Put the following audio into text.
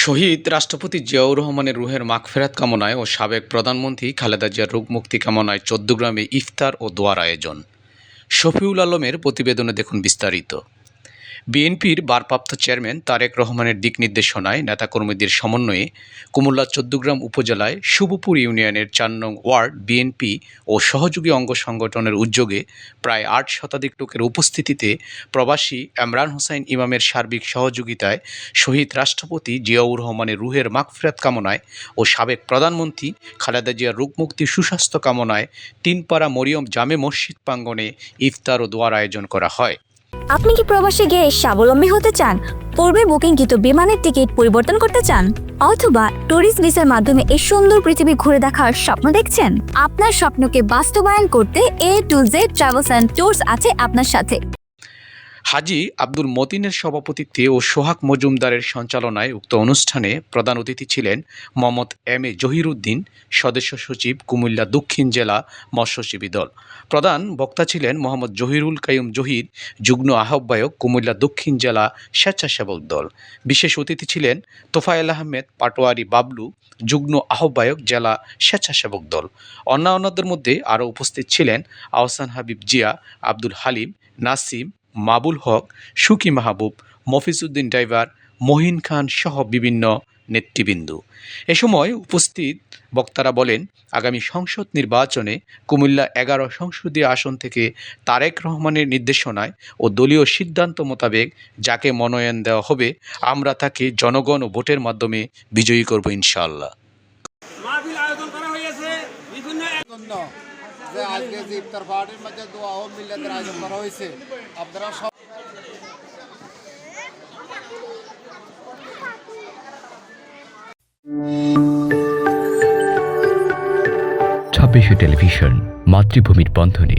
শহীদ রাষ্ট্রপতি জিয়াউর রহমানের রুহের মাগফেরাত কামনায় ও সাবেক প্রধানমন্ত্রী খালেদা জিয়ার রোগ মুক্তি কামনায় চৌদ্দগ্রামে ইফতার ও দোয়ার আয়োজন। শফিউল আলমের প্রতিবেদনে দেখুন বিস্তারিত। বিএনপির ভারপ্রাপ্ত চেয়ারম্যান তারেক রহমানের দিক নির্দেশনায় নেতাকর্মীদের সমন্বয়ে কুমিল্লা চৌদ্দগ্রাম উপজেলায় শুভপুর ইউনিয়নের ৪ নং ওয়ার্ড বিএনপি ও সহযোগী অঙ্গ সংগঠনের উদ্যোগে প্রায় ৮ শতাধিক লোকের উপস্থিতিতে প্রবাসী ইমরান হোসাইন ইমামের সার্বিক সহযোগিতায় শহীদ রাষ্ট্রপতি জিয়াউর রহমানের রুহের মাগফিরাত কামনায় ও সাবেক প্রধানমন্ত্রী খালেদা জিয়ার রোগমুক্তি সুস্বাস্থ্য কামনায় তিনপাড়া মরিয়ম জামে মসজিদ প্রাঙ্গণে ইফতার ও দোয়ার আয়োজন করা হয়। আপনি কি প্রবাসে গিয়ে স্বাবলম্বী হতে চান? পূর্বে বুকিংকৃত বিমানের টিকিট পরিবর্তন করতে চান, অথবা ট্যুরিস্ট ভিসার মাধ্যমে এই সুন্দর পৃথিবী ঘুরে দেখার স্বপ্ন দেখছেন? আপনার স্বপ্নকে বাস্তবায়ন করতে A to Z travels and tours আছে আপনার সাথে। হাজী আব্দুল মতিনের সভাপতিত্বে ও সোহাগ মজুমদারের সঞ্চালনায় উক্ত অনুষ্ঠানে প্রধান অতিথি ছিলেন মোহাম্মদ M A জহিরুদ্দিন, সদস্য সচিব, কুমিল্লা দক্ষিণ জেলা মৎস্যজীবী দল। প্রধান বক্তা ছিলেন মোহাম্মদ জহিরুল কাইয়ুম জহির, যুগ্ম আহ্বায়ক, কুমিল্লা দক্ষিণ জেলা স্বেচ্ছাসেবক দল। বিশেষ অতিথি ছিলেন তোফায়েল আহমেদ পাটোয়ারি বাবলু, যুগ্ম আহ্বায়ক, জেলা স্বেচ্ছাসেবক দল। অন্যান্যদের মধ্যে আরও উপস্থিত ছিলেন আহসান হাবিব জিয়া, আব্দুল হালিম, নাসিম, মাবুল হক, সুকি মাহবুব, মফিজউদ্দিন ড্রাইভার, মহিন খান সহ বিভিন্ন নেতৃবৃন্দ। এ সময় উপস্থিত বক্তারা বলেন, আগামী সংসদ নির্বাচনে কুমিল্লা 11 সংসদীয় আসন থেকে তারেক রহমানের নির্দেশনায় ও দলীয় সিদ্ধান্ত মোতাবেক যাকে মনোনয়ন দেওয়া হবে, আমরা তাকে জনগণ ও ভোটের মাধ্যমে বিজয়ী করব ইনশাআল্লাহ। মাহফিল আয়োজন করা হয়েছে বিভিন্ন যে আজকে যে ইফতার পার্টির মধ্যে দোয়া ও মিল্লাতের আয়োজন করা হয়েছে, আপনারা সব 26 টেলিভিশন মাতৃভূমির বন্ধনে।